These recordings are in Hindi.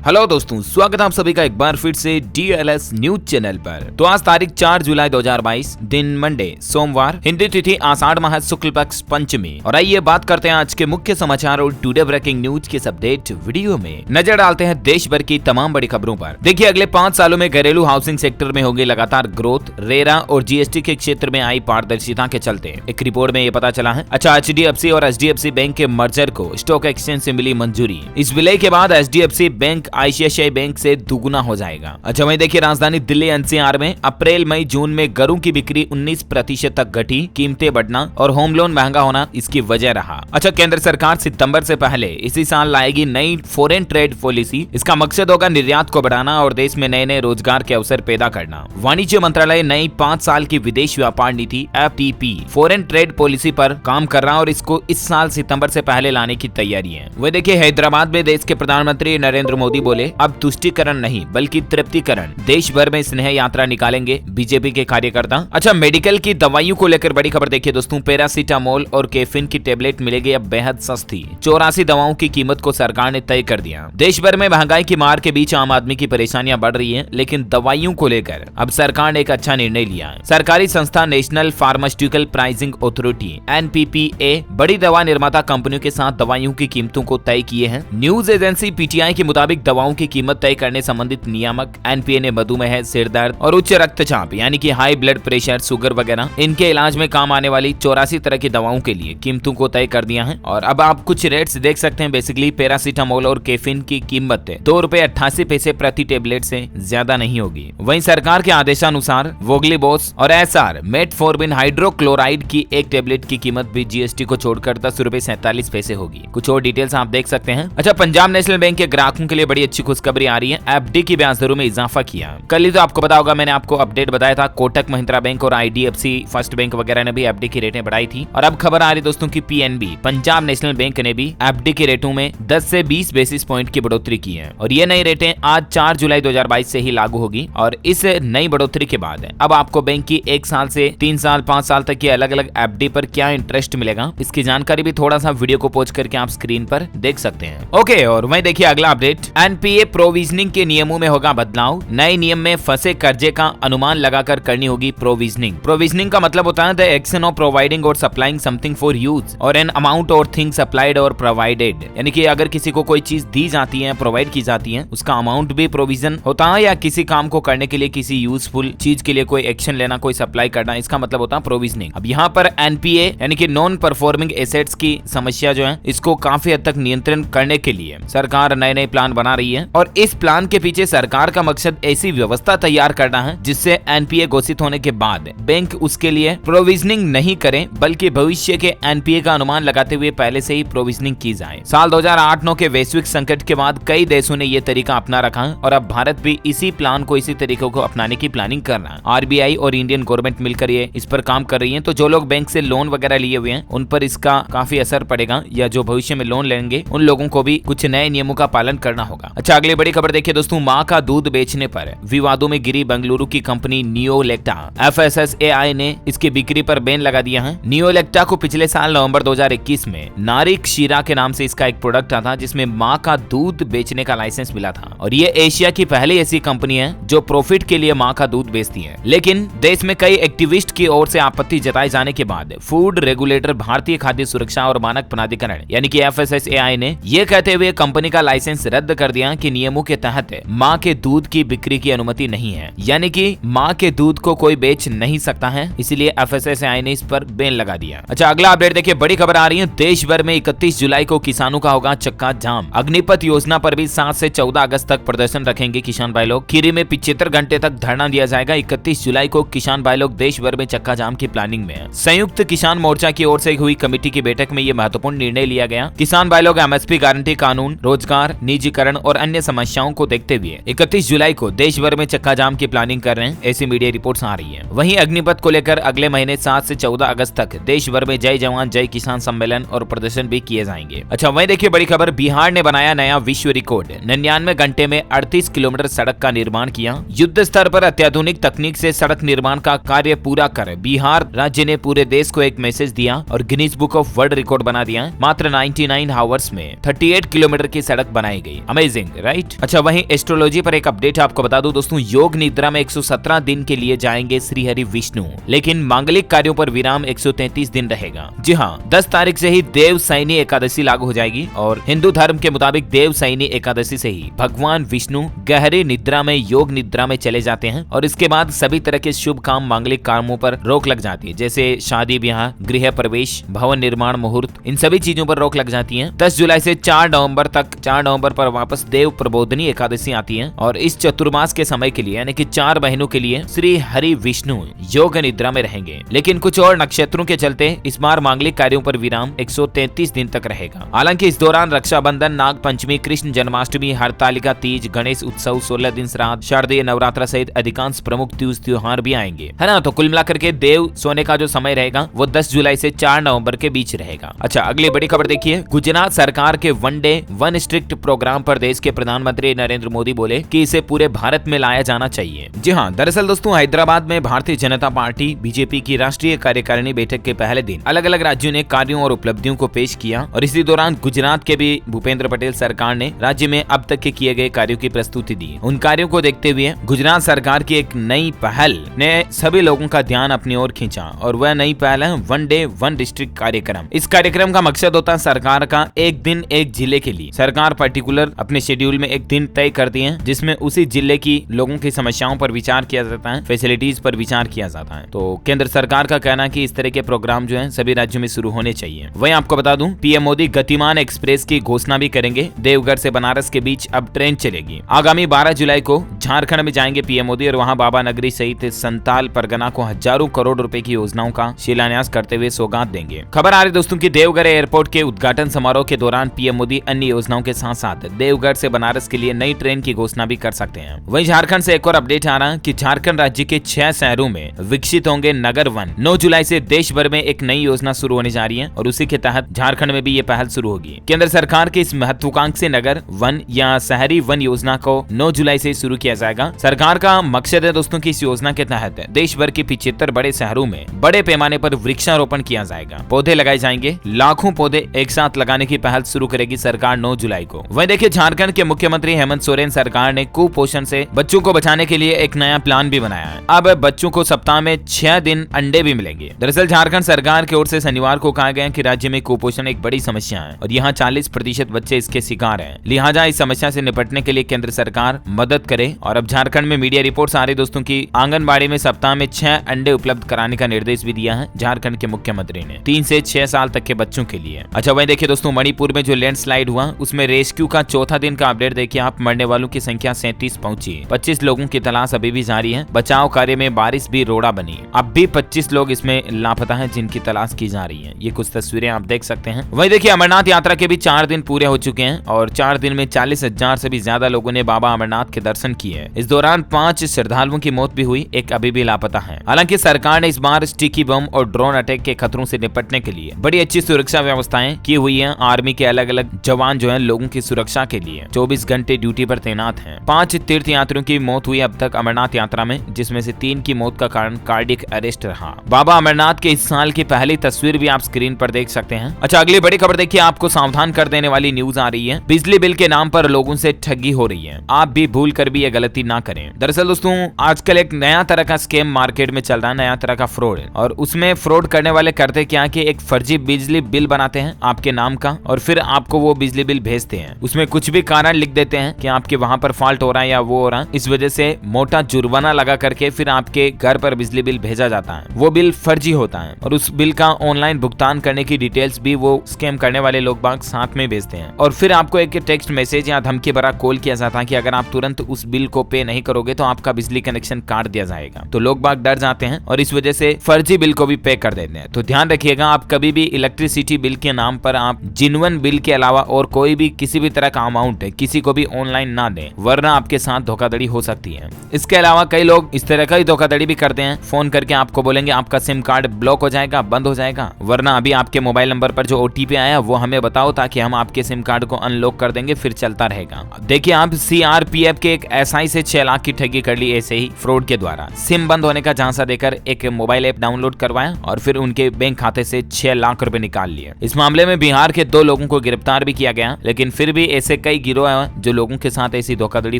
हेलो दोस्तों, स्वागत है आप सभी का एक बार फिर से DLS न्यूज चैनल पर। तो आज तारीख 4 जुलाई 2022, दिन मंडे सोमवार, हिंदी तिथि आषाढ़ माह शुक्ल पक्ष पंचमी। और आइए बात करते हैं आज के मुख्य समाचार और टुडे ब्रेकिंग न्यूज के अपडेट वीडियो में। नजर डालते हैं देश भर की तमाम बड़ी खबरों पर। देखिए, अगले 5 सालों में घरेलू हाउसिंग सेक्टर में होगी लगातार ग्रोथ। रेरा और GST के क्षेत्र में आई पारदर्शिता के चलते एक रिपोर्ट में ये पता चला है। अच्छा, HDFC और HDFC बैंक के मर्जर को स्टॉक एक्सचेंज से मिली मंजूरी। इस विलय के बाद HDFC बैंक ICICI बैंक से दुगुना हो जाएगा। अच्छा, वहीं देखिए, राजधानी दिल्ली NCR में अप्रैल मई जून में घरों की बिक्री 19% तक घटी। कीमतें बढ़ना और होम लोन महंगा होना इसकी वजह रहा। अच्छा, केंद्र सरकार सितंबर से पहले इसी साल लाएगी नई फॉरेन ट्रेड पॉलिसी। इसका मकसद होगा निर्यात को बढ़ाना और देश में नए नए रोजगार के अवसर पैदा करना। वाणिज्य मंत्रालय नई 5 साल की विदेश व्यापार नीति FTP फॉरेन ट्रेड पॉलिसी पर काम कर रहा और इसको इस साल सितंबर से पहले लाने की तैयारी है। वह देखिए, हैदराबाद में देश के प्रधानमंत्री नरेंद्र मोदी बोले, अब तुष्टिकरण नहीं बल्कि तृप्तिकरण। देश भर में स्नेह यात्रा निकालेंगे बीजेपी के कार्यकर्ता। अच्छा, मेडिकल की दवाइयों को लेकर बड़ी खबर देखिए दोस्तों। पैरासीटामोल और कैफीन की टेबलेट मिलेगी अब बेहद सस्ती। 84 दवाओं की कीमत को सरकार ने तय कर दिया। देश भर में महंगाई की मार के बीच आम आदमी की परेशानियां बढ़ रही है, लेकिन दवाइयों को लेकर अब सरकार ने एक अच्छा निर्णय लिया है। सरकारी संस्था national pharmaceutical pricing authority NPPA बड़ी दवा निर्माता कंपनियों के साथ दवाइयों की कीमतों को तय किए हैं। न्यूज एजेंसी PTI के मुताबिक दवाओं की कीमत तय करने संबंधित नियामक NPA ने मधुमेह, सिर दर्द और उच्च रक्तचाप यानी कि हाई ब्लड प्रेशर, शुगर वगैरह इनके इलाज में काम आने वाली 84 तरह की दवाओं के लिए कीमतों को तय कर दिया है। और अब आप कुछ रेट्स देख सकते हैं। बेसिकली पैरासीटामोल और कैफीन की कीमत ₹2.88 प्रति टेबलेट से ज्यादा नहीं होगी। वहीं सरकार के आदेशानुसार वोग्लीबॉस और SR मेटफॉर्मिन हाइड्रोक्लोराइड की एक टेबलेट की कीमत भी GST को छोड़कर ₹10.47 होगी। कुछ और डिटेल्स आप देख सकते हैं। अच्छा, पंजाब नेशनल बैंक के ग्राहकों के लिए बड़ी अच्छी खुशखबरी आ रही है। FD की ब्याज दरों में इजाफा किया। कल ही तो आपको पता होगा, मैंने आपको अपडेट बताया था। कोटक महिंद्रा बैंक और IDFC फर्स्ट बैंक वगैरह ने भी FD की रेटें बढ़ाई थी। और अब खबर आ रही दोस्तों की PNB पंजाब नेशनल बैंक ने भी FD की रेटों में 10 से 20 बेसिस पॉइंट की बढ़ोतरी की है। और ये नई रेटें आज 4 जुलाई 2022 से ही लागू होगी। और इस नई बढ़ोतरी के बाद अब आपको बैंक की 1 साल से 3 साल 5 साल तक की अलग अलग FD पर क्या इंटरेस्ट मिलेगा, इसकी जानकारी भी थोड़ा सा वीडियो को पॉज करके आप स्क्रीन पर देख सकते हैं। ओके, और वहीं देखिए अगला अपडेट। NPA प्रोविजनिंग के नियमों में होगा बदलाव। नए नियम में फंसे कर्जे का अनुमान लगाकर करनी होगी प्रोविजनिंग। प्रोविजनिंग का मतलब होता है द एक्शन ऑफ प्रोवाइडिंग और सप्लाइंग समथिंग फॉर यूज और एन अमाउंट और थिंग सप्लाइड और प्रोवाइडेड। यानी कि अगर किसी को कोई चीज दी जाती है, प्रोवाइड की जाती है, उसका अमाउंट भी प्रोविजन होता है। या किसी काम को करने के लिए, किसी यूजफुल चीज के लिए कोई एक्शन लेना, कोई सप्लाई करना, इसका मतलब होता है प्रोविजनिंग। अब यहाँ पर NPA यानी कि नॉन परफॉर्मिंग एसेट्स की समस्या जो है, इसको काफी हद तक नियंत्रण करने के लिए सरकार नए नए प्लान बना रही है। और इस प्लान के पीछे सरकार का मकसद ऐसी व्यवस्था तैयार करना है जिससे NPA घोषित होने के बाद बैंक उसके लिए प्रोविजनिंग नहीं करें, बल्कि भविष्य के NPA का अनुमान लगाते हुए पहले से ही प्रोविजनिंग की जाए। साल 2008-9 के वैश्विक संकट के बाद कई देशों ने यह तरीका अपना रखा है और अब भारत भी इसी प्लान को, इसी तरीकों को अपनाने की प्लानिंग कर रहा है। RBI और इंडियन गवर्नमेंट मिलकर ये इस पर काम कर रही है। तो जो लोग बैंक से लोन वगैरह लिए हुए हैं, उन पर इसका काफी असर पड़ेगा, या जो भविष्य में लोन लेंगे उन लोगों को भी कुछ नए नियमों का पालन करना होगा। अच्छा, अगली बड़ी खबर देखिए दोस्तों। मां का दूध बेचने पर विवादों में गिरी बेंगलुरु की कंपनी नियोलेक्टा। FSSAI ने इसकी बिक्री पर बैन लगा दिया है। नियोलेक्टा को पिछले साल नवंबर 2021 में नारी क्षीरा के नाम से इसका एक प्रोडक्ट था जिसमें मां का दूध बेचने का लाइसेंस मिला था। और ये एशिया की पहली ऐसी कंपनी है जो प्रॉफिट के लिए मां का दूध बेचती है। लेकिन देश में कई एक्टिविस्ट की ओर से आपत्ति जताए जाने के बाद फूड रेगुलेटर भारतीय खाद्य सुरक्षा और मानक प्राधिकरण यानी कि FSSAI ने यह कहते हुए कंपनी का लाइसेंस रद्द कर दिया कि नियमों के तहत मां के दूध की बिक्री की अनुमति नहीं है। यानी कि मां के दूध को कोई बेच नहीं सकता है, इसलिए FSSAI ने इस पर बैन लगा दिया। अच्छा, अगला अपडेट देखिए। बड़ी खबर आ रही है। देश भर में 31 जुलाई को किसानों का होगा चक्का जाम। अग्निपथ योजना पर भी 7 से 14 अगस्त तक प्रदर्शन रखेंगे किसान भाई लोग। खीरी में 75 घंटे तक धरना दिया जाएगा। 31 जुलाई को किसान भाई लोग देश भर में चक्का जाम की प्लानिंग में है। संयुक्त किसान मोर्चा की ओर से हुई कमेटी की बैठक में ये महत्वपूर्ण निर्णय लिया गया। किसान भाई लोग MSP गारंटी कानून, रोजगार, निजीकरण और अन्य समस्याओं को देखते हुए 31 जुलाई को देश भर में चक्का जाम की प्लानिंग कर रहे हैं, ऐसी मीडिया रिपोर्ट्स आ रही है। वहीं अग्निपथ को लेकर अगले महीने 7 से 14 अगस्त तक देश भर में जय जवान जय किसान सम्मेलन और प्रदर्शन भी किए जाएंगे। अच्छा, वहीं देखिए बड़ी खबर। बिहार ने बनाया नया विश्व रिकॉर्ड। 99 घंटे में 38 किलोमीटर सड़क का निर्माण किया। युद्ध स्तर पर अत्याधुनिक तकनीक से सड़क निर्माण का कार्य पूरा कर बिहार राज्य ने पूरे देश को एक मैसेज दिया और Guinness book of world record बना दिया। मात्र 99 आवर्स में 38 किलोमीटर की सड़क बनाई गई। हमें अमेजिंग राइट। अच्छा, वहीं एस्ट्रोलॉजी पर एक अपडेट आपको बता दूं दोस्तों, योग निद्रा में 117 दिन के लिए जाएंगे श्री हरि विष्णु, लेकिन मांगलिक कार्यों पर विराम 133 दिन रहेगा। जी हाँ, 10 तारीख से ही देव साइनी एकादशी लागू हो जाएगी और हिंदू धर्म के मुताबिक देव साइनी एकादशी से ही भगवान विष्णु गहरी निद्रा में, योग निद्रा में चले जाते हैं और इसके बाद सभी तरह के शुभ काम, मांगलिक कामों पर रोक लग जाती है, जैसे शादी ब्याह, गृह प्रवेश, भवन निर्माण, मुहूर्त, इन सभी चीजों पर रोक लग जाती है। 10 जुलाई से 4 नवंबर तक, 4 नवंबर पर वापस देव प्रबोधनी एकादशी आती है और इस चतुर्मास के समय के लिए यानी कि 4 महीनों के लिए श्री हरि विष्णु योग निद्रा में रहेंगे, लेकिन कुछ और नक्षत्रों के चलते इस बार मांगलिक कार्यों पर विराम 133 दिन तक रहेगा। हालांकि इस दौरान रक्षाबंधन, नाग पंचमी, कृष्ण जन्माष्टमी, हरतालिका तीज, गणेश उत्सव, 16 दिन श्राद्ध, शारदीय नवरात्र सहित अधिकांश प्रमुख त्योहार भी आएंगे, है ना। तो कुल मिलाकर के देव सोने का जो समय रहेगा वो 10 जुलाई से 4 नवंबर के बीच रहेगा। अच्छा, अगली बड़ी खबर देखिए, गुजरात सरकार के one day one strict program पर देश के प्रधानमंत्री नरेंद्र मोदी बोले कि इसे पूरे भारत में लाया जाना चाहिए। जी हाँ, दरअसल दोस्तों हैदराबाद में भारतीय जनता पार्टी बीजेपी की राष्ट्रीय कार्यकारिणी बैठक के पहले दिन अलग अलग राज्यों ने कार्यों और उपलब्धियों को पेश किया और इसी दौरान गुजरात के भी भूपेंद्र पटेल सरकार ने राज्य में अब तक के किए गए कार्यों की प्रस्तुति दी। उन कार्यों को देखते हुए गुजरात सरकार की एक नई पहल ने सभी लोगों का ध्यान अपनी ओर खींचा और वह नई पहल है वन डे वन डिस्ट्रिक्ट कार्यक्रम। इस कार्यक्रम का मकसद होता है सरकार का एक दिन एक जिले के लिए। सरकार पर्टिकुलर अपने शेड्यूल में एक दिन तय करती है जिसमें उसी जिले की लोगों की समस्याओं पर विचार किया जाता है, फैसिलिटीज पर विचार किया जाता है। तो केंद्र सरकार का कहना है कि इस तरह के प्रोग्राम जो है सभी राज्यों में शुरू होने चाहिए। वहीं आपको बता दूं, पीएम मोदी गतिमान एक्सप्रेस की घोषणा भी करेंगे। देवघर से बनारस के बीच अब ट्रेन चलेगी। आगामी 12 जुलाई को झारखंड में जाएंगे पीएम मोदी और वहां बाबा नगरी सहित संताल परगना को हजारों करोड़ रुपए की योजनाओं का शिलान्यास करते हुए सौगात देंगे। खबर आ रही दोस्तों की देवघर एयरपोर्ट के उद्घाटन समारोह के दौरान पीएम मोदी अन्य योजनाओं के साथ साथ देवघर से बनारस के लिए नई ट्रेन की घोषणा भी कर सकते हैं। वहीं झारखंड से एक और अपडेट आ रहा है कि झारखंड राज्य के 6 शहरों में विकसित होंगे नगर वन। 9 जुलाई से देश भर में एक नई योजना शुरू होने जा रही है और उसी के तहत झारखंड में भी ये पहल शुरू होगी। केंद्र सरकार की इस महत्वाकांक्षी नगर वन या शहरी वन योजना को 9 जुलाई से शुरू किया जाएगा। सरकार का मकसद है दोस्तों की इस योजना के तहत देश भर के 75 बड़े शहरों में बड़े पैमाने पर वृक्षारोपण किया जाएगा, पौधे लगाए जाएंगे। लाखों पौधे एक साथ लगाने की पहल शुरू करेगी सरकार 9 जुलाई को। वहीं देखिए, झारखंड के मुख्यमंत्री हेमंत सोरेन सरकार ने कुपोषण से बच्चों को बचाने के लिए एक नया प्लान भी बनाया है। अब बच्चों को सप्ताह में 6 दिन अंडे भी मिलेंगे। दरअसल झारखंड सरकार की ओर से शनिवार को कहा गया कि राज्य में कुपोषण एक बड़ी समस्या है और यहाँ 40% बच्चे इसके शिकार हैं। लिहाजा इस समस्या से निपटने के लिए केंद्र सरकार मदद करे। और अब झारखंड में मीडिया रिपोर्ट्स आ रही दोस्तों की आंगनबाड़ी में सप्ताह में 6 अंडे उपलब्ध कराने का निर्देश भी दिया है झारखंड के मुख्यमंत्री ने 3 से 6 साल तक के बच्चों के लिए। अच्छा, वहीं देखिए दोस्तों, मणिपुर में जो लैंडस्लाइड हुआ उसमें रेस्क्यू का चौथा दिन का अपडेट देखिए आप। मरने वालों की संख्या 37 पहुंची। 25 लोगों की तलाश अभी भी जारी है। बचाव कार्य में बारिश भी रोड़ा बनी। अब भी 25 लोग इसमें लापता हैं जिनकी तलाश की जा रही है। ये कुछ तस्वीरें आप देख सकते हैं। वहीं देखिए, अमरनाथ यात्रा के भी 4 दिन पूरे हो चुके हैं और 4 दिन में 40,000 से भी ज्यादा लोगों ने बाबा अमरनाथ के दर्शन किए। इस दौरान 5 श्रद्धालुओं की मौत भी हुई, एक अभी भी लापता है। हालांकि सरकार ने इस बार स्टिकी बम और ड्रोन अटैक के खतरों से निपटने के लिए बड़ी अच्छी सुरक्षा व्यवस्थाएं की हुई है। आर्मी के अलग अलग जवान जो है लोगों की सुरक्षा के लिए 24 घंटे ड्यूटी पर तैनात हैं। 5 तीर्थ यात्रियों की मौत हुई अब तक अमरनाथ यात्रा में, जिसमें से 3 की मौत का कारण कार्डियक अरेस्ट रहा। बाबा अमरनाथ के इस साल की पहली तस्वीर भी आप स्क्रीन पर देख सकते हैं। अच्छा, अगली बड़ी खबर देखिए, आपको सावधान कर देने वाली न्यूज आ रही है। बिजली बिल के नाम पर लोगों से ठगी हो रही है। आप भी भूल कर भी ये गलती ना करें। दरअसल दोस्तों, आजकल एक नया तरह का स्कैम मार्केट में चल रहा है, नया तरह का फ्रॉड। और उसमें फ्रॉड करने वाले करते क्या कि एक फर्जी बिजली बिल बनाते हैं आपके नाम का और फिर आपको वो बिजली बिल भेजते हैं। उसमें कुछ भी कारण लिख देते हैं कि आपके वहां पर फॉल्ट हो रहा है या वो हो रहा है। इस वजह से मोटा जुर्माना लगा करके फिर आपके घर पर बिजली बिल भेजा जाता है। वो बिल फर्जी होता है और उस बिल का ऑनलाइन भुगतान करने की डिटेल्स भी वो स्कैम करने वाले लोग बाग साथ में भेजते हैं और फिर आपको एक टेक्स्ट मैसेज या धमकी भरा कॉल किया जाता है कि अगर आप तुरंत उस बिल को पे नहीं करोगे तो आपका बिजली कनेक्शन काट दिया जाएगा। तो लोग बाग डर जाते हैं और इस वजह से फर्जी बिल को भी पे कर देते हैं। तो ध्यान रखिएगा, आप कभी भी इलेक्ट्रिसिटी बिल के नाम पर आप जिन्युइन बिल के अलावा और कोई भी किसी भी तरह का अमाउंट किसी को भी ऑनलाइन ना दें, वरना आपके साथ धोखाधड़ी हो सकती है। इसके अलावा कई लोग इस तरह का ही धोखाधड़ी भी करते हैं। फोन करके आपको बोलेंगे आपका सिम कार्ड ब्लॉक हो जाएगा, बंद हो जाएगा, वरना अभी आपके मोबाइल नंबर पर जो ओटीपी आया वो हमें बताओ ताकि हम आपके सिम कार्ड को अनलॉक कर देंगे, फिर चलता रहेगा। देखिए, आप सीआरपीएफ के एक एसआई से 6 लाख की ठगी कर ली ऐसे ही फ्रॉड के द्वारा। सिम बंद होने का झांसा देकर एक मोबाइल ऐप डाउनलोड करवाया और फिर उनके बैंक खाते से 6 लाख रुपए निकाल लिए। इस मामले में बिहार के 2 लोगों को गिरफ्तार भी किया गया, लेकिन फिर भी ऐसे कई गिरोह है जो लोगों के साथ ऐसी धोखाधड़ी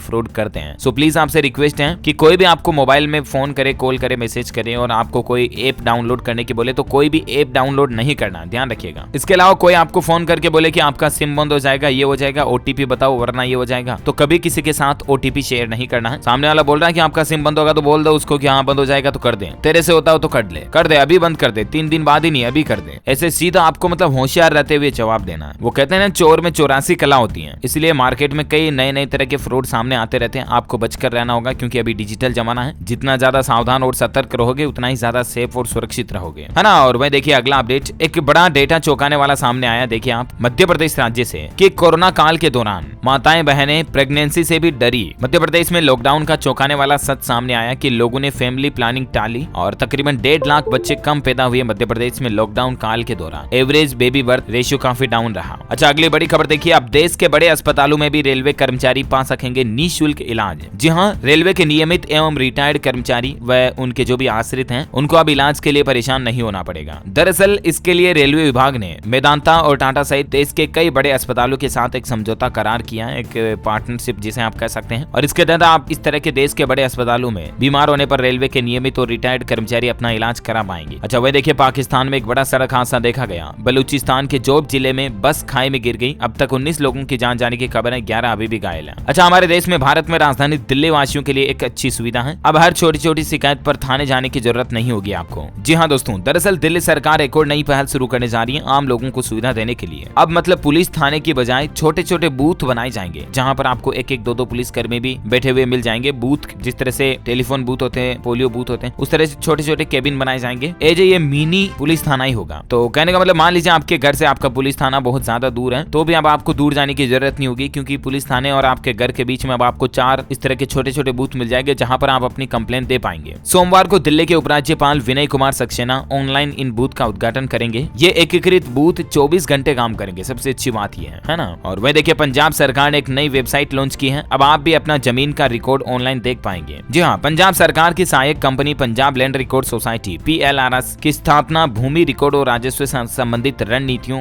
फ्रॉड करते हैं। सो प्लीज आपसे रिक्वेस्ट है कि कोई भी आपको मोबाइल में फोन करे, कॉल करे, मैसेज करे और आपको कोई ऐप डाउनलोड करने की बोले तो कोई भी ऐप डाउनलोड नहीं करना, ध्यान रखिएगा। इसके अलावा कोई आपको फोन करके बोले कि आपका सिम बंद हो जाएगा, ये हो जाएगा, ओटीपी बताओ वरना ये हो जाएगा, तो कभी किसी के साथ ओटीपी शेयर नहीं करना है। सामने वाला बोल रहा है कि आपका सिम बंद होगा तो बोल दो उसको कि हाँ बंद हो जाएगा तो कर दे, तेरे से होता हो तो कर दे, अभी बंद कर दे, 3 दिन बाद ही नहीं अभी कर दे। ऐसे सीधा आपको मतलब होशियार रहते हुए जवाब देना है। वो कहते हैं ना चोर में 84 कला होती है, इसलिए मार्केट में कई नए तरह के फ्रॉड सामने आते रहते हैं। आपको बचकर रहना होगा क्योंकि अभी डिजिटल जमाना है। जितना ज्यादा सावधान और सतर्क रहोगे उतना ही ज्यादा सेफ और सुरक्षित रहोगे, है ना। और वह देखिए अगला अपडेट, एक बड़ा डेटा चौंकाने वाला सामने आया। देखिए आप, मध्य प्रदेश राज्य से कि कोरोना काल के दौरान माताएं बहनें प्रेगनेंसी से भी डरी। मध्य प्रदेश में लॉकडाउन का चौंकाने वाला सच सामने आया कि लोगों ने फैमिली प्लानिंग टाली और तकरीबन 1.5 लाख बच्चे कम पैदा हुए मध्य प्रदेश में लॉकडाउन काल के दौरान। एवरेज बेबी बर्थ रेशियो काफी डाउन रहा। अच्छा अगली बड़ी खबर देखिए, अब देश के बड़े अस्पतालों में भी रेलवे कर्मचारी पा सकेंगे निःशुल्क इलाज। जी हाँ, रेलवे के नियमित एवं रिटायर्ड कर्मचारी व उनके जो भी आश्रित हैं उनको अब इलाज के लिए परेशान नहीं होना पड़ेगा। दरअसल इसके लिए रेलवे विभाग ने मेदांता और टाटा सहित देश के कई बड़े अस्पतालों के साथ एक समझौता करार किया है, एक पार्टनरशिप जिसे आप कह सकते हैं। और इसके तहत आप इस तरह के देश के बड़े अस्पतालों में बीमार होने पर रेलवे के नियमित और रिटायर्ड कर्मचारी अपना इलाज करा पाएंगे। अच्छा वह देखिए, पाकिस्तान में एक बड़ा सड़क हादसा देखा गया। बलूचिस्तान के जोब जिले में बस खाई में गिर गई। अब तक 19 लोगों की जान जाने की खबर है, 11 अभी भी घायल हैं। अच्छा हमारे देश में भारत में राजधानी दिल्ली वासियों के लिए एक अच्छी सुविधा है। अब हर छोटी छोटी शिकायत पर थाने जाने की जरूरत नहीं होगी आपको। जी हाँ दोस्तों, दरअसल दिल्ली सरकार एक और नई पहल शुरू करने जा रही है आम लोगों को सुविधा देने के लिए। अब मतलब पुलिस थाने की बजाय छोटे छोटे बूथ बनाए जाएंगे जहाँ पर आपको एक एक दो पुलिस कर्मी भी बैठे हुए मिल जाएंगे। बूथ जिस तरह से टेलीफोन बूथ होते हैं, पोलियो बूथ होते हैं, उस तरह से छोटे छोटे केबिन बनाए जाएंगे। ये मिनी पुलिस थाना ही होगा। तो कहने का मतलब मान लीजिए आपके घर से आपका पुलिस थाना बहुत ज्यादा दूर है तो भी अब आपको दूर जाने की जरूरत नहीं होगी, क्योंकि पुलिस थाने और आपके घर के बीच में अब आपको 4 इस तरह के छोटे छोटे बूथ मिल जाएंगे जहां पर आप अपनी कंप्लेंट दे पाएंगे। सोमवार को दिल्ली के उपराज्यपाल Vinay Kumar Saxena online in booth का उद्घाटन करेंगे। ये एकीकृत बूथ 24 घंटे काम करेंगे, सबसे अच्छी बात ये है ना। और वह देखिए, पंजाब सरकार ने एक नई वेबसाइट लॉन्च की है। अब आप भी अपना जमीन का रिकॉर्ड ऑनलाइन देख पाएंगे। जी हाँ, पंजाब सरकार की सहायक company Punjab land record society PLRS की स्थापना भूमि रिकॉर्ड और राजस्व से संबंधित रणनीतियों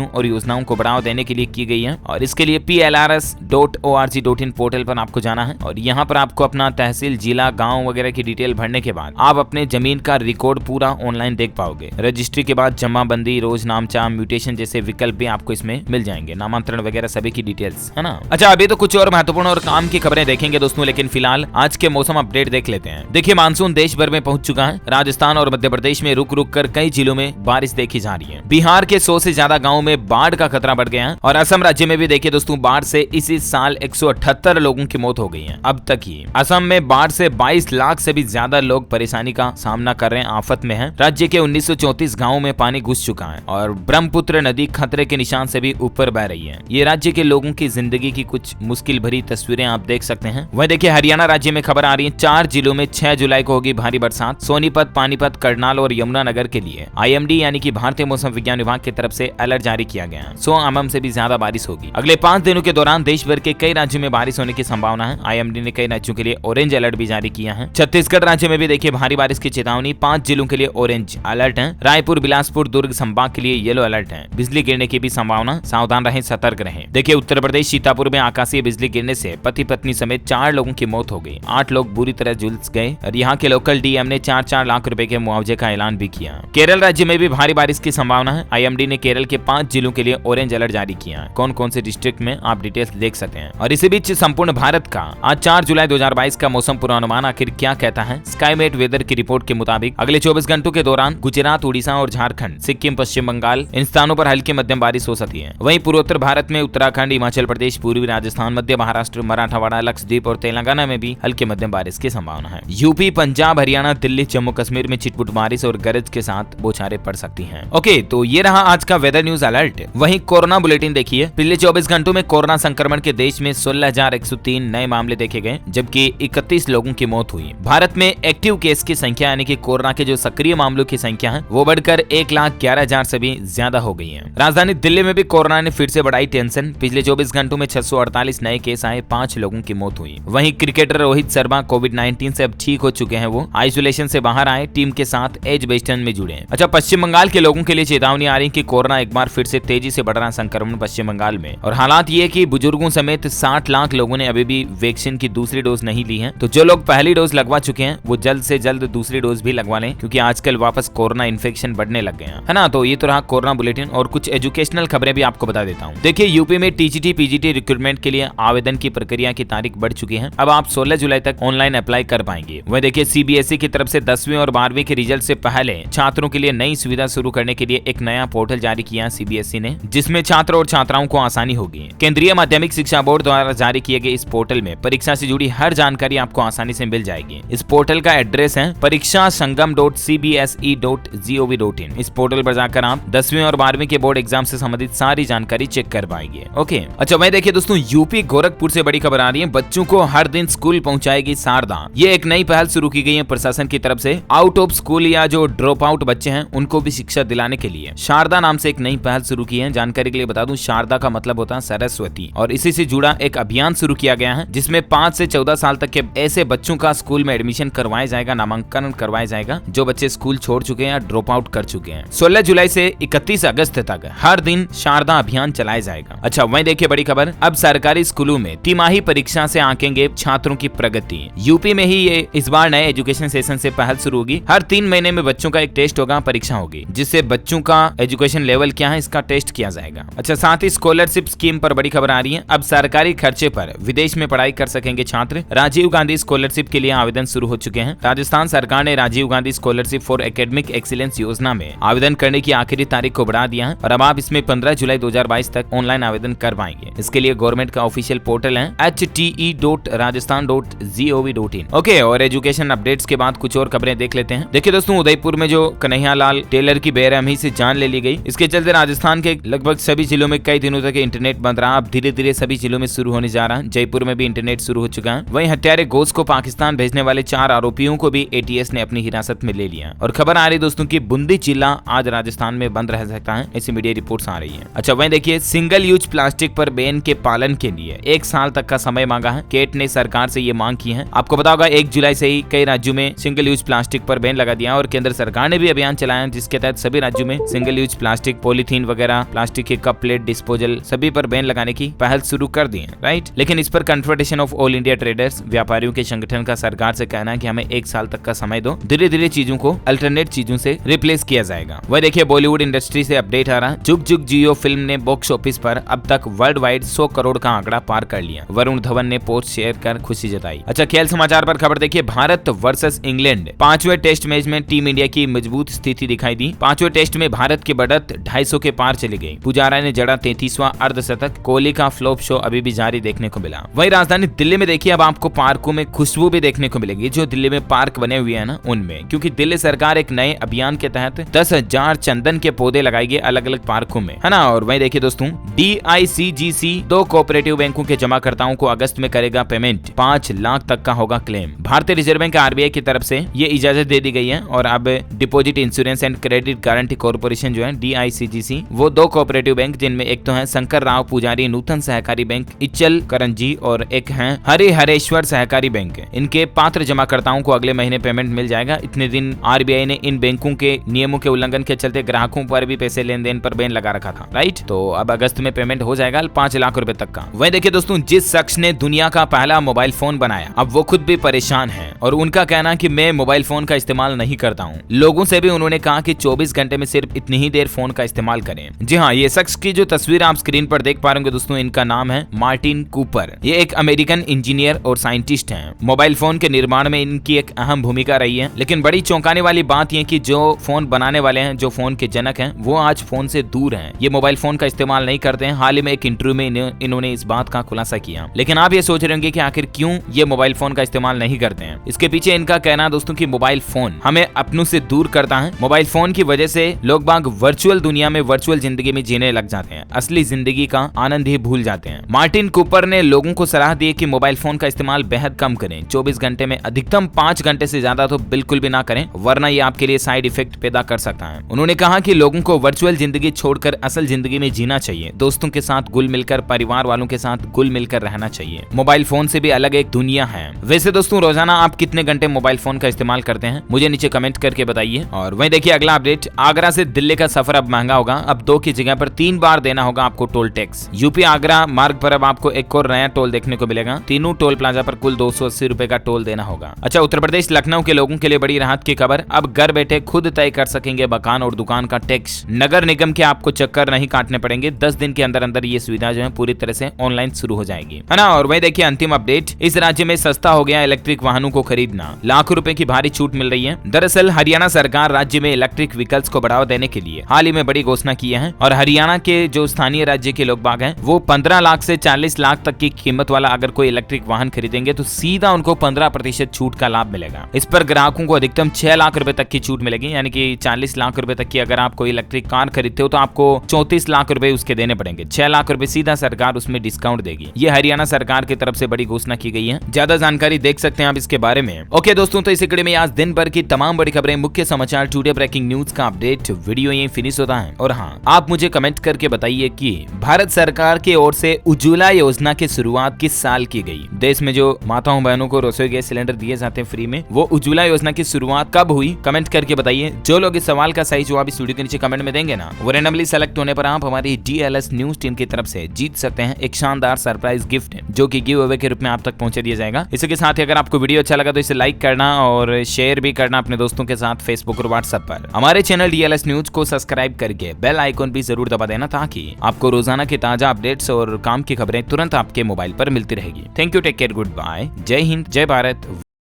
और योजनाओं को बढ़ावा देने के लिए की गई है। और इसके लिए PLRS.org.in पोर्टल पर आपको जाना है और यहाँ पर आपको अपना तहसील, जिला, गांव वगैरह की डिटेल भरने के बाद आप अपने जमीन का रिकॉर्ड पूरा ऑनलाइन देख पाओगे। रजिस्ट्री के बाद जमाबंदी, रोज नामचा, म्यूटेशन जैसे विकल्प भी आपको इसमें मिल जाएंगे, नामांतरण वगैरह सभी की डिटेल्स, है ना। अच्छा अभी तो कुछ और महत्वपूर्ण और काम की खबरें देखेंगे दोस्तों, लेकिन फिलहाल आज के मौसम अपडेट देख लेते हैं। देखिए, मानसून देश भर में पहुंच चुका है। राजस्थान और मध्य प्रदेश में रुक रुक कर कई जिलों में बारिश देखी जा रही है। बिहार के 100 से ज्यादा गाँव में बाढ़ का खतरा बढ़ गया है और असम राज्य में भी देखिए दोस्तों, बाढ़ से इसी साल 178 लोगों की मौत हो गई है अब तक ही। असम में बाढ़ से 22 लाख से भी ज्यादा लोग परेशानी का सामना कर रहे हैं, आफत में हैं। राज्य के 1934 गांवों में पानी घुस चुका है और ब्रह्मपुत्र नदी खतरे के निशान से भी ऊपर बह रही है। ये राज्य के लोगों की जिंदगी की कुछ मुश्किल भरी तस्वीरें आप देख सकते हैं। वह देखिए, हरियाणा राज्य में खबर आ रही है, 4 जिलों में 6 जुलाई को होगी भारी बरसात। सोनीपत, पानीपत, करनाल और यमुनानगर के लिए IMD यानी कि भारतीय मौसम विज्ञान विभाग की तरफ से अलर्ट जारी किया गया है। 100 mm से भी ज्यादा बारिश होगी। अगले 5 दिनों के दौरान देश भर के कई राज्यों में बारिश होने की संभावना है। IMD ने कई राज्यों के लिए ऑरेंज अलर्ट भी जारी किया है। छत्तीसगढ़ राज्य में भी देखिए भारी बारिश की चेतावनी, 5 जिलों के लिए ऑरेंज अलर्ट है। रायपुर, बिलासपुर, दुर्ग संभाग के लिए येलो अलर्ट है। बिजली गिरने की भी संभावना, सावधान रहें, सतर्क रहें। देखिए, उत्तर प्रदेश सीतापुर में आकाशीय बिजली गिरने से पति पत्नी समेत 4 लोगों की मौत हो गई। 8 लोग बुरी तरह झुलस गए और यहाँ के लोकल DM ने 4-4 लाख रुपए के मुआवजे का ऐलान भी किया। केरल राज्य में भी भारी बारिश की संभावना है। IMD ने केरल के 5 जिलों के लिए ऑरेंज अलर्ट जारी किया है। कौन कौन से डिस्ट्रिक्ट में आप डिटेल्स देख सकते हैं। और इसी बीच संपूर्ण भारत का आज 4 जुलाई 2022 का मौसम पूर्वानुमान आखिर क्या कहता है। स्काईमेट वेदर की रिपोर्ट के मुताबिक अगले 24 घंटों के दौरान गुजरात, उड़ीसा और झारखंड, सिक्किम, पश्चिम बंगाल इन स्थानों पर हल्की मध्यम बारिश हो सकती है। वहीं पूर्वोत्तर भारत में उत्तराखंड, हिमाचल प्रदेश, पूर्वी राजस्थान, मध्य महाराष्ट्र, मराठवाड़ा, लक्षद्वीप और तेलंगाना में भी हल्की मध्यम बारिश की संभावना है। यूपी, पंजाब, हरियाणा, दिल्ली, जम्मू कश्मीर में छिटपुट बारिश और गरज के साथ बौछारें पड़ सकती हैं। ओके, तो ये रहा आज का वेदर न्यूज अलर्ट। वहीं कोरोना बुलेटिन देखिए, पिछले 24 घंटों में कोरोना संक्रमण के देश में 16,103 नए मामले देखे गए, जबकि 31 लोगों की मौत हुई। भारत में एक्टिव केस की संख्या यानी कि कोरोना के जो सक्रिय मामलों की संख्या है वो बढ़कर 1,11,000 से भी ज्यादा हो गई है। राजधानी दिल्ली में भी कोरोना ने फिर से बढ़ाई टेंशन। पिछले 24 घंटों में 648 नए केस आए, 5 लोगों की मौत हुई। वहीं क्रिकेटर रोहित शर्मा कोविड-19 से अब ठीक हो चुके हैं। वो आइसोलेशन से बाहर आए, टीम के साथ एजबेस्टन में जुड़े। अच्छा, पश्चिम बंगाल के लोगों के लिए चेतावनी आ रही है कि कोरोना एक बार फिर से तेजी से बढ़ रहा संक्रमण पश्चिम बंगाल में, और हालात ये कि बुजुर्गों समेत 60 लाख लोगों ने अभी भी वैक्सीन की दूसरी डोज नहीं ली है। तो जो लोग पहली डोज लगवा चुके हैं वो जल्द से जल्द दूसरी डोज भी लगवा लें, क्योंकि आजकल वापस कोरोना इन्फेक्शन बढ़ने लग गए हैं, है ना। तो ये तो रहा कोरोना बुलेटिन, और कुछ एजुकेशनल खबरें भी आपको बता देता हूँ। देखिए, यूपी में टीजीटी पीजीटी रिक्रूटमेंट के लिए आवेदन की प्रक्रिया की तारीख बढ़ चुकी है। अब आप 16 जुलाई तक ऑनलाइन अप्लाई कर पाएंगे। वह देखिए, सीबीएसई की तरफ से 10वीं और 12वीं के रिजल्ट से पहले छात्रों के लिए नई सुविधा शुरू करने के लिए एक नया पोर्टल जारी किया सीबीएसई ने, जिसमें छात्र और छात्राओं को आसानी होगी। केंद्रीय माध्यमिक शिक्षा बोर्ड द्वारा जारी किए गए इस पोर्टल में परीक्षा से जुड़ी हर जानकारी आपको आसानी से मिल जाएगी। इस पोर्टल का एड्रेस है parikshaSangam.cbse.gov.in। इस पोर्टल पर जाकर आप 10वीं और 12वीं के बोर्ड एग्जाम से संबंधित सारी जानकारी चेक कर पाएंगे। ओके, अच्छा वही देखिए दोस्तों, यूपी गोरखपुर से बड़ी खबर आ रही है। बच्चों को हर दिन स्कूल पहुंचाएगी शारदा। ये एक नई पहल शुरू की गई है प्रशासन की तरफ से। आउट ऑफ स्कूल या जो ड्रॉप आउट बच्चे हैं उनको भी शिक्षा दिलाने के लिए शारदा नाम से एक नई पहल शुरू की है। जानकारी के लिए बता दूं, शारदा का मतलब होता है सरस्वती, और इसी से जुड़ा एक अभियान शुरू किया गया है जिसमें 5 से 14 साल तक के ऐसे बच्चों का स्कूल में एडमिशन करवाया जाएगा, नामांकन करवाया जाएगा जो बच्चे स्कूल छोड़ चुके हैं या ड्रॉप आउट कर चुके हैं। 16 जुलाई से 31 अगस्त तक हर दिन शारदा अभियान चलाया जाएगा। अच्छा वहीं देखिए बड़ी खबर, अब सरकारी स्कूलों में तिमाही परीक्षा से आंकेंगे छात्रों की प्रगति। यूपी में ही ये इस बार नए एजुकेशन सेशन से पहल शुरू होगी। हर 3 महीने में बच्चों का एक टेस्ट होगा, परीक्षा होगी, जिससे बच्चों का एजुकेशन लेवल क्या है इसका टेस्ट किया जाएगा। अच्छा, साथ ही स्कॉलरशिप स्कीम पर बड़ी खबर आ रही है। अब सरकारी खर्चे पर विदेश में पढ़ाई कर सकेंगे छात्र। राजीव गांधी स्कॉलरशिप के लिए आवेदन शुरू हो चुके हैं। राजस्थान सरकार ने Rajiv Gandhi scholarship for academic excellence योजना में आवेदन करने की आखिरी तारीख को बढ़ा दिया है, और अब आप इसमें 15 जुलाई 2022 तक ऑनलाइन आवेदन कर पाएंगे। इसके लिए गवर्नमेंट का ऑफिशियल पोर्टल है hte.rajasthan.gov.in। ओके, और एजुकेशन अपडेट्स के बाद कुछ और खबरें देख लेते हैं। देखिए दोस्तों, उदयपुर में जो कन्हैयालाल टेलर की बेरहमी से जान ले ली गई, इसके चलते राजस्थान के लगभग सभी जिलों में कई दिनों तक इंटरनेट बंद रहा। अब धीरे धीरे सभी जिलों में शुरू होने जा रहा है। जयपुर में भी इंटरनेट शुरू हो चुका है। वहीं हत्यारे घोष को पाकिस्तान भेजने वाले 4 आरोपियों को भी एटीएस ने अपनी हिरासत में ले लिया। और खबर आ रही दोस्तों की बूंदी जिला आज राजस्थान में बंद रह सकता है, ऐसी मीडिया रिपोर्ट्स आ रही है। अच्छा वहीं देखिए, सिंगल यूज प्लास्टिक पर बैन के पालन के लिए 1 साल तक का समय मांगा है। केट ने सरकार से ये मांग की है। आपको पता होगा 1 जुलाई से ही कई राज्यों में सिंगल यूज प्लास्टिक पर बैन लगा दिया, और केंद्र सरकार ने भी अभियान चलाया जिसके तहत सभी राज्यों में सिंगल यूज प्लास्टिक, पॉलीथीन वगैरह, प्लास्टिक के कप, प्लेट, डिस्पोजल सभी पर बैन लगाने की पहल शुरू कर दी है, राइट। लेकिन इस पर confederation of all India traders, व्यापारियों के संगठन का सरकार से कहना है कि हमें 1 साल तक का समय दो, धीरे धीरे चीजों को अल्टरनेट चीजों से रिप्लेस किया जाएगा। वह देखिए, बॉलीवुड इंडस्ट्री से अपडेट आ रहा है। जुग जुग जियो फिल्म ने बॉक्स ऑफिस पर अब तक वर्ल्ड वाइड 100 करोड़ का आंकड़ा पार कर लिया। वरुण धवन ने पोस्ट शेयर कर खुशी जताई। अच्छा, खेल समाचार पर खबर देखिए, भारत वर्सेस इंग्लैंड 5वें टेस्ट मैच में टीम इंडिया की मजबूत स्थिति दिखाई दी। 5वें टेस्ट में भारत की बढ़त 250 के पार चली गई। पुजारा ने जड़ा 33वां अर्धशतक। कोहली का फ्लॉप शो अभी भी जारी देखने को मिला। वहीं राजधानी दिल्ली में देखिए, अब आपको पार्कों में खुशबू भी देखने को मिलेगी, जो दिल्ली में पार्क बने हुए हैं ना उनमें, क्योंकि दिल्ली सरकार एक नए अभियान के तहत 10,000 चंदन के पौधे लगाएगी अलग अलग पार्कों में, है ना। और वहीं देखिए दोस्तों, DICGC 2 कोऑपरेटिव बैंकों के जमाकर्ताओं को अगस्त में करेगा पेमेंट। 5 लाख तक का होगा क्लेम। भारतीय रिजर्व बैंक RBI की तरफ से ये इजाजत दे दी गई है, और अब deposit insurance and credit guarantee corporation जो है DICGC, वो 2 कोऑपरेटिव बैंक, जिनमें एक तो है शंकर राव पुजारी नूतन सहकारी बैंक इच्चल करंजी, और एक है हरिहरेश्वर सहकारी बैंक। इनके पात्र जमाकर्ताओं को अगले महीने पेमेंट मिल जाएगा। इतने दिन RBI ने इन बैंकों के नियमों के उल्लंघन के चलते ग्राहकों पर भी पैसे लेन देन पर बैन लगा रखा था, राइट। तो अब अगस्त में पेमेंट हो जाएगा 5 लाख रुपए तक का। वहीं देखिए दोस्तों, जिस शख्स ने दुनिया का पहला मोबाइल फोन बनाया, अब वो खुद भी परेशान है, और उनका कहना कि मैं मोबाइल फोन का इस्तेमाल नहीं करता हूँ। लोगों से भी उन्होंने कहा कि 24 घंटे में सिर्फ इतनी ही देर फोन का इस्तेमाल करें। जी हाँ, ये शख्स की जो तस्वीर आप स्क्रीन पर देख पा रहे होंगे दोस्तों, इनका नाम है मार्टिन कूपर। ये एक अमेरिकन इंजीनियर और साइंटिस्ट हैं। मोबाइल फोन के निर्माण में इनकी एक अहम भूमिका रही है। लेकिन बड़ी चौंकाने वाली बात यह कि जो फोन बनाने वाले हैं, जो फोन के जनक हैं, वो आज फोन से दूर हैं। ये मोबाइल फोन का इस्तेमाल नहीं करते हैं। हाल ही में एक इंटरव्यू में इन्होंने इस बात का खुलासा किया। लेकिन आप ये सोच रहे होंगे कि आखिर क्यों ये मोबाइल फोन का इस्तेमाल नहीं करते हैं। इसके पीछे इनका कहना दोस्तों कि मोबाइल फोन हमें अपनों से दूर करता है। मोबाइल फोन की वजह से लोग बाग वर्चुअल दुनिया में, वर्चुअल जिंदगी में जीने लग जाते हैं, असली जिंदगी का आनंद ही भूल जाते हैं। मार्टिन कूपर ने लोगों को सलाह दी कि मोबाइल फोन का इस्तेमाल बेहद कम करें। 24 घंटे में अधिकतम 5 घंटे से ज्यादा तो बिल्कुल भी ना करें, वरना ये आपके लिए साइड इफेक्ट पैदा कर सकता है। उन्होंने कहा कि लोगों को वर्चुअल जिंदगी छोड़कर असल जिंदगी में जीना चाहिए। दोस्तों के साथ घुल मिलकर, परिवार वालों के साथ घुल मिलकर रहना चाहिए। मोबाइल फोन से भी अलग एक दुनिया है। वैसे दोस्तों, रोजाना आप आप कितने घंटे मोबाइल फोन का इस्तेमाल करते हैं, मुझे नीचे कमेंट करके बताइए। और वहीं देखिए अगला अपडेट, आगरा से दिल्ली का सफर अब महंगा होगा। अब 2 की जगह पर 3 बार देना होगा आपको टोल टैक्स। यूपी आगरा मार्ग पर अब आपको एक और नया टोल देखने को मिलेगा। तीनों टोल प्लाजा पर कुल 280 रुपए का टोल देना होगा। अच्छा, उत्तर प्रदेश लखनऊ के लोगों के लिए बड़ी राहत की खबर, अब घर बैठे खुद तय कर सकेंगे मकान और दुकान का टैक्स। नगर निगम के आपको चक्कर नहीं काटने पड़ेंगे। 10 दिन के अंदर अंदर ये सुविधा जो है पूरी तरह से ऑनलाइन शुरू हो जाएगी, है ना। और वही देखिए अंतिम अपडेट, इस राज्य में सस्ता हो गया इलेक्ट्रिक वाहनों को खरीदना। लाखों रुपए की भारी छूट मिल रही है। दरअसल हरियाणा सरकार राज्य में इलेक्ट्रिक व्हीकल्स को बढ़ावा देने के लिए हाल ही में बड़ी घोषणा की है और हरियाणा के जो स्थानीय राज्य के लोग बाग हैं वो 15 लाख से 40 लाख तक की कीमत वाला अगर कोई इलेक्ट्रिक वाहन खरीदेंगे तो सीधा उनको 15% छूट का लाभ मिलेगा। इस पर ग्राहकों को अधिकतम 6 लाख रुपए तक की छूट मिलेगी, यानी कि 40 लाख रुपए तक की अगर आप कोई इलेक्ट्रिक कार खरीदते हो तो आपको 34 लाख रुपए उसके देने पड़ेंगे। 6 लाख रुपए सीधा सरकार उसमें डिस्काउंट देगी। ये हरियाणा सरकार की तरफ से बड़ी घोषणा की गई है। ज्यादा जानकारी देख सकते हैं आप इसके बारे में। ओके दोस्तों, तो इस कड़ी में आज दिन भर की तमाम बड़ी खबरें, मुख्य समाचार, टुडे ब्रेकिंग न्यूज का अपडेट वीडियो यहीं फिनिश होता है। और हाँ, आप मुझे कमेंट करके बताइए कि भारत सरकार की ओर से उज्ज्वला योजना की शुरुआत किस साल की गई। देश में जो माताओं बहनों को रसोई गैस सिलेंडर दिए जाते हैं फ्री में, वो उज्ज्वला योजना की शुरुआत कब हुई, कमेंट करके बताइए। जो लोग इस सवाल का सही जवाब इस वीडियो के नीचे कमेंट में देंगे ना, वो रैंडमली सेलेक्ट होने पर आप हमारी DLS न्यूज टीम की तरफ से जीत सकते हैं एक शानदार सरप्राइज गिफ्ट, जो कि गिव अवे के रूप में आप तक पहुंचा दिया जाएगा। इसी के साथ ही अगर आपको वीडियो अच्छा लगा तो इसे लाइक करना और शेयर भी करना अपने दोस्तों के साथ फेसबुक और व्हाट्सएप पर। हमारे चैनल DLS न्यूज को सब्सक्राइब करके बेल आइकॉन भी जरूर दबा देना, ताकि आपको रोजाना की ताजा अपडेट्स और काम की खबरें तुरंत आपके मोबाइल पर मिलती रहेगी। Thank you, take care, good bye, जय हिंद, जय भारत,